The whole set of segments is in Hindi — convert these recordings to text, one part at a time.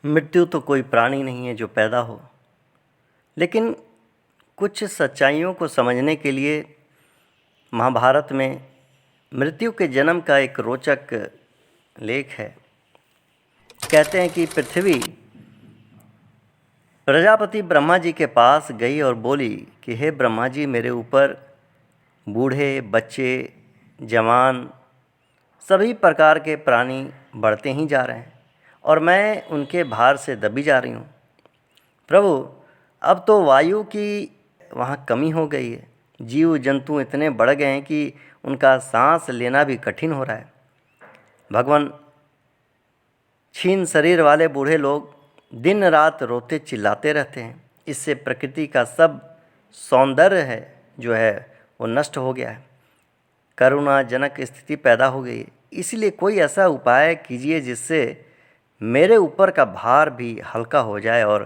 मृत्यु तो कोई प्राणी नहीं है जो पैदा हो, लेकिन कुछ सच्चाइयों को समझने के लिए महाभारत में मृत्यु के जन्म का एक रोचक लेख है। कहते हैं कि पृथ्वी प्रजापति ब्रह्मा जी के पास गई और बोली कि हे ब्रह्मा जी, मेरे ऊपर बूढ़े, बच्चे, जवान सभी प्रकार के प्राणी बढ़ते ही जा रहे हैं और मैं उनके भार से दबी जा रही हूँ। प्रभु, अब तो वायु की वहाँ कमी हो गई है। जीव जंतु इतने बढ़ गए हैं कि उनका सांस लेना भी कठिन हो रहा है। भगवान, क्षीण शरीर वाले बूढ़े लोग दिन रात रोते चिल्लाते रहते हैं। इससे प्रकृति का सब सौंदर्य है जो है वो नष्ट हो गया है। करुणाजनक स्थिति पैदा हो गई है। इसलिए कोई ऐसा उपाय कीजिए जिससे मेरे ऊपर का भार भी हल्का हो जाए और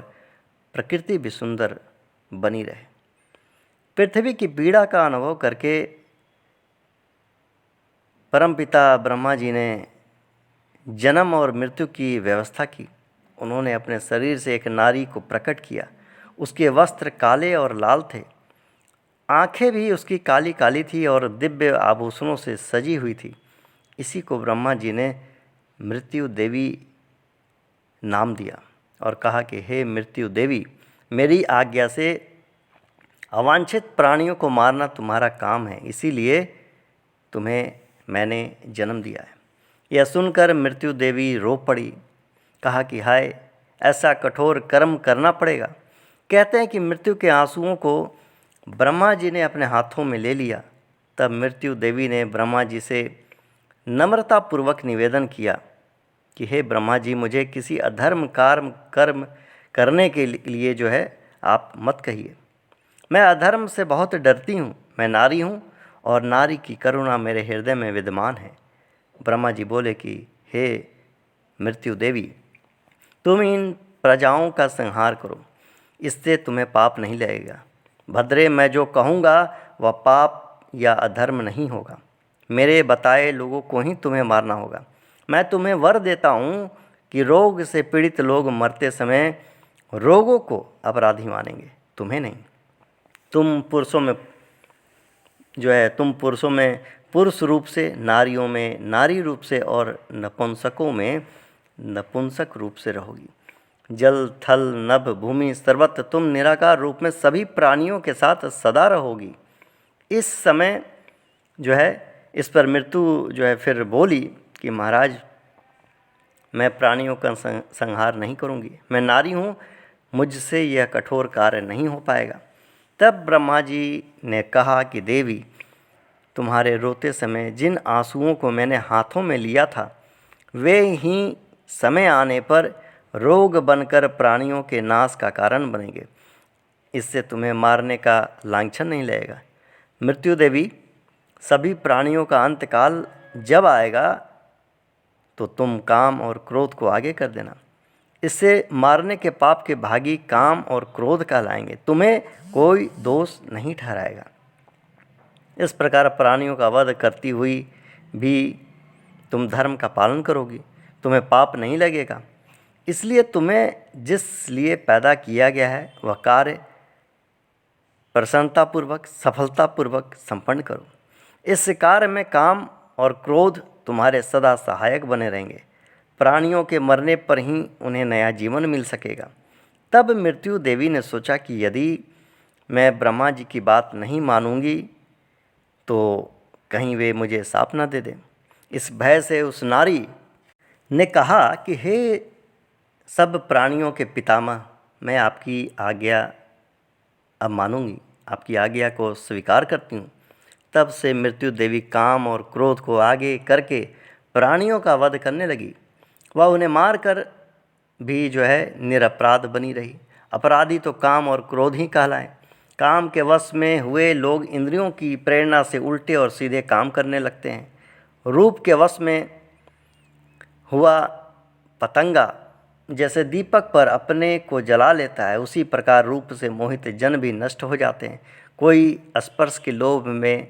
प्रकृति भी सुंदर बनी रहे। पृथ्वी की पीड़ा का अनुभव करके परमपिता ब्रह्मा जी ने जन्म और मृत्यु की व्यवस्था की। उन्होंने अपने शरीर से एक नारी को प्रकट किया। उसके वस्त्र काले और लाल थे, आंखें भी उसकी काली काली थी और दिव्य आभूषणों से सजी हुई थी। इसी को ब्रह्मा जी ने मृत्यु देवी नाम दिया और कहा कि हे मृत्यु देवी, मेरी आज्ञा से अवांछित प्राणियों को मारना तुम्हारा काम है, इसीलिए तुम्हें मैंने जन्म दिया है। यह सुनकर मृत्यु देवी रो पड़ी। कहा कि हाय, ऐसा कठोर कर्म करना पड़ेगा। कहते हैं कि मृत्यु के आंसुओं को ब्रह्मा जी ने अपने हाथों में ले लिया। तब मृत्यु देवी ने ब्रह्मा जी से नम्रतापूर्वक निवेदन किया कि हे ब्रह्मा जी, मुझे किसी अधर्म कर्म करने के लिए जो है आप मत कहिए। मैं अधर्म से बहुत डरती हूँ। मैं नारी हूँ और नारी की करुणा मेरे हृदय में विद्यमान है। ब्रह्मा जी बोले कि हे मृत्यु देवी, तुम इन प्रजाओं का संहार करो, इससे तुम्हें पाप नहीं लगेगा। भद्रे, मैं जो कहूँगा वह पाप या अधर्म नहीं होगा। मेरे बताए लोगों को ही तुम्हें मारना होगा। मैं तुम्हें वर देता हूँ कि रोग से पीड़ित लोग मरते समय रोगों को अपराधी मानेंगे, तुम्हें नहीं। तुम पुरुषों में पुरुष रूप से, नारियों में नारी रूप से और नपुंसकों में नपुंसक रूप से रहोगी। जल, थल, नभ, भूमि सर्वत्र तुम निराकार रूप में सभी प्राणियों के साथ सदा रहोगी। इस समय जो है इस पर मृत्यु जो है फिर बोली कि महाराज, मैं प्राणियों का संहार नहीं करूँगी। मैं नारी हूँ, मुझसे यह कठोर कार्य नहीं हो पाएगा। तब ब्रह्मा जी ने कहा कि देवी, तुम्हारे रोते समय जिन आंसुओं को मैंने हाथों में लिया था, वे ही समय आने पर रोग बनकर प्राणियों के नाश का कारण बनेंगे। इससे तुम्हें मारने का लांछन नहीं लगेगा। मृत्यु देवी, सभी प्राणियों का अंतकाल जब आएगा तो तुम काम और क्रोध को आगे कर देना। इससे मारने के पाप के भागी काम और क्रोध कहलाएंगे। तुम्हें कोई दोष नहीं ठहराएगा। इस प्रकार प्राणियों का वध करती हुई भी तुम धर्म का पालन करोगी, तुम्हें पाप नहीं लगेगा। इसलिए तुम्हें जिस लिए पैदा किया गया है वह कार्य प्रसन्नतापूर्वक, सफलतापूर्वक संपन्न करो। इस कार्य में काम और क्रोध तुम्हारे सदा सहायक बने रहेंगे। प्राणियों के मरने पर ही उन्हें नया जीवन मिल सकेगा। तब मृत्यु देवी ने सोचा कि यदि मैं ब्रह्मा जी की बात नहीं मानूंगी तो कहीं वे मुझे शाप न दे दें। इस भय से उस नारी ने कहा कि हे सब प्राणियों के पितामह, मैं आपकी आज्ञा अब मानूंगी, आपकी आज्ञा को स्वीकार करती हूँ। तब से मृत्यु देवी काम और क्रोध को आगे करके प्राणियों का वध करने लगी। वह उन्हें मार कर भी जो है निरपराध बनी रही। अपराधी तो काम और क्रोध ही कहलाएं। काम के वश में हुए लोग इंद्रियों की प्रेरणा से उल्टे और सीधे काम करने लगते हैं। रूप के वश में हुआ पतंगा जैसे दीपक पर अपने को जला लेता है, उसी प्रकार रूप से मोहित जन भी नष्ट हो जाते हैं। कोई स्पर्श के लोभ में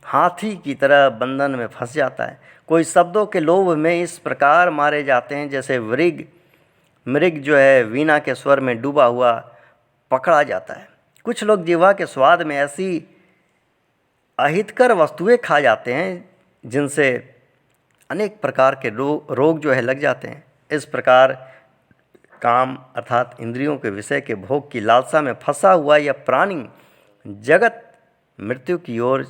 हाथी की तरह बंधन में फंस जाता है। कोई शब्दों के लोभ में इस प्रकार मारे जाते हैं जैसे वृग मृग जो है वीणा के स्वर में डूबा हुआ पकड़ा जाता है। कुछ लोग जीवा के स्वाद में ऐसी अहितकर वस्तुएं खा जाते हैं जिनसे अनेक प्रकार के रोग जो है लग जाते हैं। इस प्रकार काम अर्थात इंद्रियों के विषय के भोग की लालसा में फंसा हुआ यह प्राणी जगत मृत्यु की ओर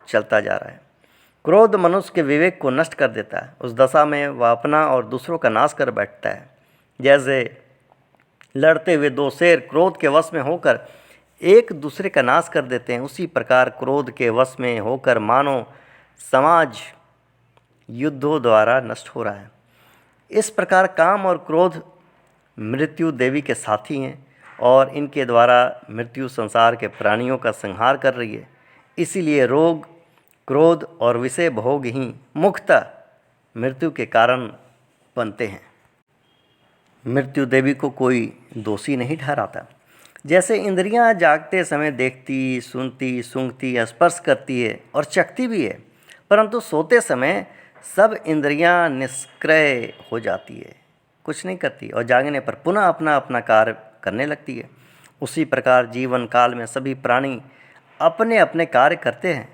चलता जा रहा है। क्रोध मनुष्य के विवेक को नष्ट कर देता है। उस दशा में वह अपना और दूसरों का नाश कर बैठता है। जैसे लड़ते हुए दो शेर क्रोध के वश में होकर एक दूसरे का नाश कर देते हैं, उसी प्रकार क्रोध के वश में होकर मानव समाज युद्धों द्वारा नष्ट हो रहा है। इस प्रकार काम और क्रोध मृत्यु देवी के साथी हैं और इनके द्वारा मृत्यु संसार के प्राणियों का संहार कर रही है। इसीलिए रोग, क्रोध और विषय भोग ही मुख्यतः मृत्यु के कारण बनते हैं। मृत्यु देवी को कोई दोषी नहीं ठहराता। जैसे इंद्रियां जागते समय देखती, सुनती, सूंघती, स्पर्श करती है और चखती भी है, परंतु सोते समय सब इंद्रियां निष्क्रिय हो जाती है, कुछ नहीं करती और जागने पर पुनः अपना अपना कार्य करने लगती है। उसी प्रकार जीवन काल में सभी प्राणी अपने अपने कार्य करते हैं।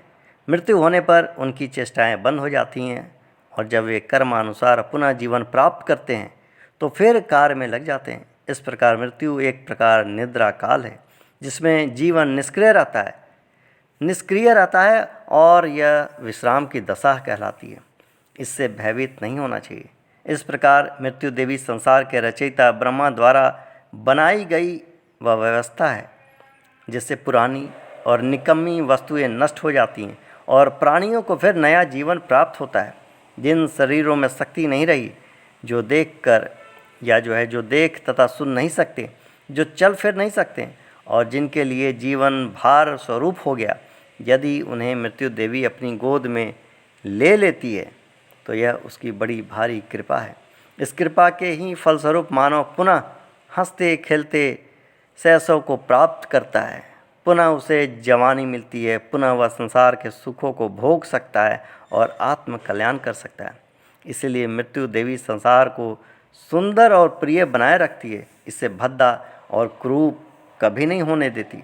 मृत्यु होने पर उनकी चेष्टाएं बंद हो जाती हैं और जब वे कर्मानुसार पुनः जीवन प्राप्त करते हैं तो फिर कार्य में लग जाते हैं। इस प्रकार मृत्यु एक प्रकार निद्रा काल है जिसमें जीवन निष्क्रिय रहता है और यह विश्राम की दशा कहलाती है। इससे भयभीत नहीं होना चाहिए। इस प्रकार मृत्यु देवी संसार के रचयिता ब्रह्मा द्वारा बनाई गई वह व्यवस्था है जिससे पुरानी और निकम्मी वस्तुएं नष्ट हो जाती हैं और प्राणियों को फिर नया जीवन प्राप्त होता है। जिन शरीरों में शक्ति नहीं रही, जो देख तथा सुन नहीं सकते, जो चल फिर नहीं सकते और जिनके लिए जीवन भार स्वरूप हो गया, यदि उन्हें मृत्यु देवी अपनी गोद में ले लेती है तो यह उसकी बड़ी भारी कृपा है। इस कृपा के ही फलस्वरूप मानव पुनः हंसते खेलते शैशव को प्राप्त करता है, पुनः उसे जवानी मिलती है, पुनः वह संसार के सुखों को भोग सकता है और आत्म कल्याण कर सकता है। इसलिए मृत्यु देवी संसार को सुंदर और प्रिय बनाए रखती है, इसे भद्दा और क्रूप कभी नहीं होने देती।